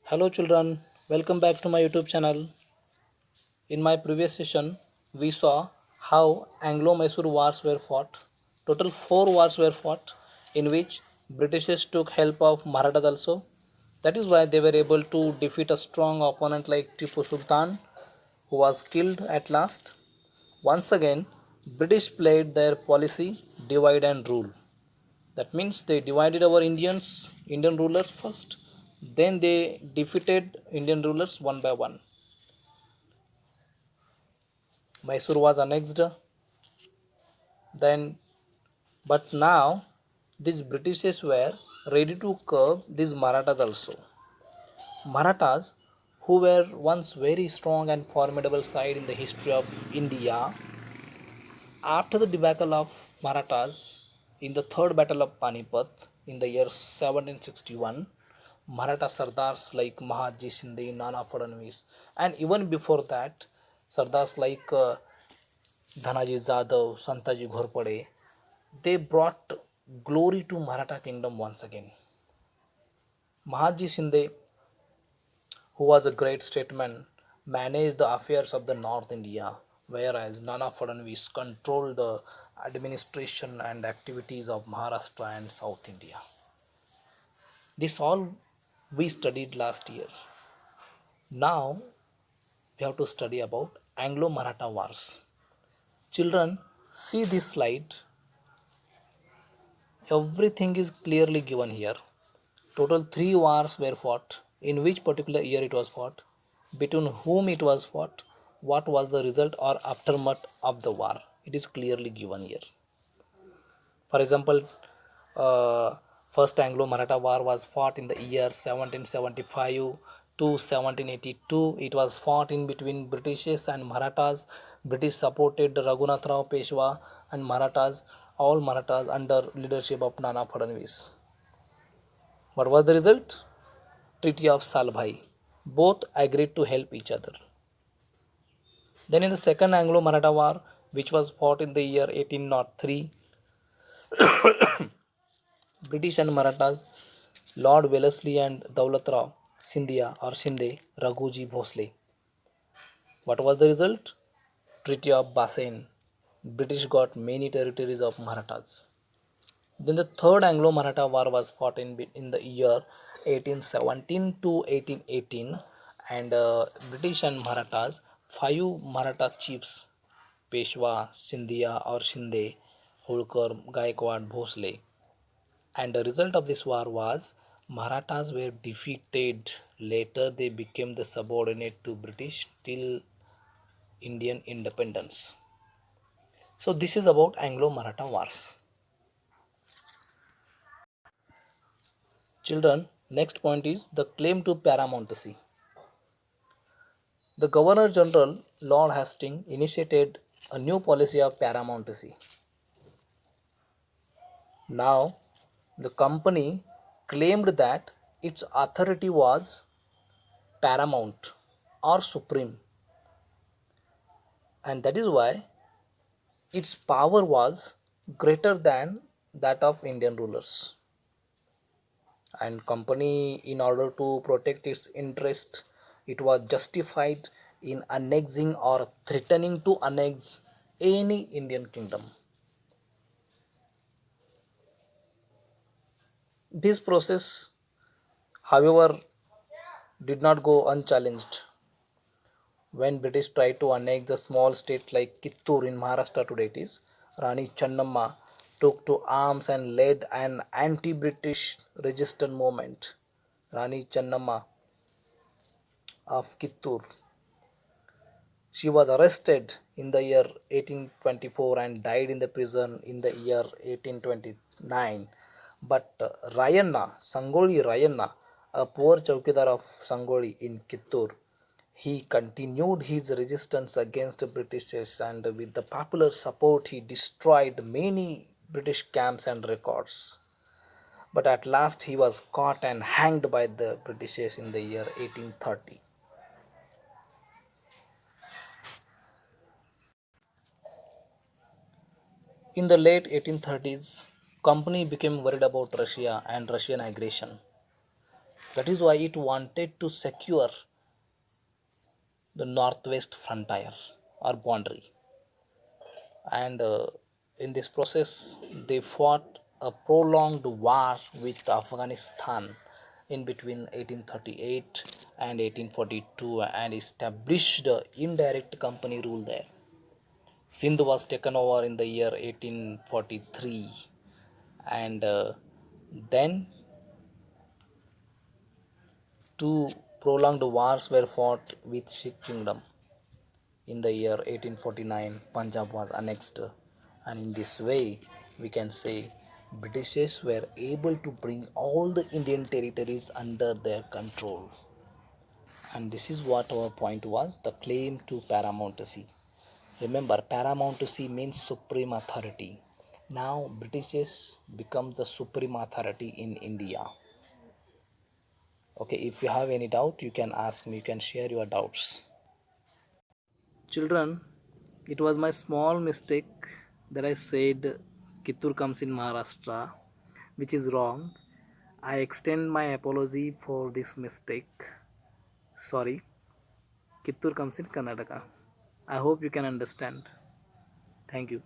Hello children, welcome back to my YouTube channel. In my previous session, we saw how Anglo-Mysore wars were fought. Total 4 wars were fought in which Britishers took help of Marathas also. That is why they were able to defeat a strong opponent like Tipu Sultan who was killed at last. Once again, British played their policy divide and rule. That means they divided our Indian rulers first. Then they defeated Indian rulers one by one. Mysore was annexed then, but now these Britishers were ready to curb these Marathas also. Marathas, who were once very strong and formidable side in the history of India, after the debacle of Marathas in the third battle of Panipat in the year 1761, Maratha Sardars like Mahatma Shinde, Nana Fadnavis, and even before that, Sardars like Dhanaji Jadhav, Santaji Ghorpade, they brought glory to Maratha kingdom once again. Mahatma Shinde, who was a great statesman, managed the affairs of the North India, whereas Nana Fadnavis controlled the administration and activities of Maharashtra and South India. This all we studied last year. Now we have to study about Anglo-Maratha wars. Children, see this slide. Everything is clearly given here. Total 3 wars were fought. In which particular year it was fought, between whom it was fought, what was the result or aftermath of the war. It is clearly given here. For example, uh, first Anglo-Maratha War was fought in the year 1775 to 1782. It was fought in between Britishers and Marathas. British supported Raghunath Rao Peshwa and Marathas, all Marathas under leadership of Nana Fadnavis. What was the result? Treaty of Salbhai. Both agreed to help each other. Then in the second Anglo-Maratha War, which was fought in the year 1803, British and Marathas, Lord Wellesley and Daulat Rao Scindia or Shinde, Raghuji Bhosle. What was the result? Treaty of Bassein. British got many territories of Marathas. Then the third Anglo-Maratha War was fought in the year 1817 to 1818, and British and Marathas, 5 Maratha chiefs, Peshwa, Scindia or Shinde, Holkar, Gaikwad, Bhosle, and the result of this war was Marathas were defeated. Later they became the subordinate to British till Indian independence. So this is about Anglo-Maratha wars. Children, next point is the claim to paramountcy. The Governor General Lord Hastings initiated a new policy of paramountcy. Now, the company claimed that its authority was paramount or supreme, and that is why its power was greater than that of Indian rulers. And company, in order to protect its interest, it was justified in annexing or threatening to annex any Indian kingdom. This process, however, did not go unchallenged. When British tried to annex the small state like Kittur in Maharashtra today, it is, Rani Channamma took to arms and led an anti-British resistance movement. Rani Channamma of Kittur. She was arrested in the year 1824 and died in the prison in the year 1829. But Sangoli Rayanna, a poor chowkidar of Sangoli in Kittur, he continued his resistance against the Britishers, and with the popular support he destroyed many British camps and records. But at last he was caught and hanged by the Britishers in the year 1830. In the late 1830s, company became worried about Russia and Russian aggression. That is why it wanted to secure the northwest frontier or boundary. And in this process, they fought a prolonged war with Afghanistan in between 1838 and 1842 and established indirect company rule there. Sindh was taken over in the year 1843, and then two prolonged wars were fought with Sikh kingdom. In the year 1849, Punjab was annexed, and in this way, we can say Britishers were able to bring all the Indian territories under their control. And this is what our point was, the claim to paramountcy. Remember, paramountcy means supreme authority. Now, Britishers become the supreme authority in India. Okay, if you have any doubt, you can ask me, you can share your doubts. Children, it was my small mistake that I said Kittur comes in Maharashtra, which is wrong. I extend my apology for this mistake. Sorry, Kittur comes in Karnataka. I hope you can understand. Thank you.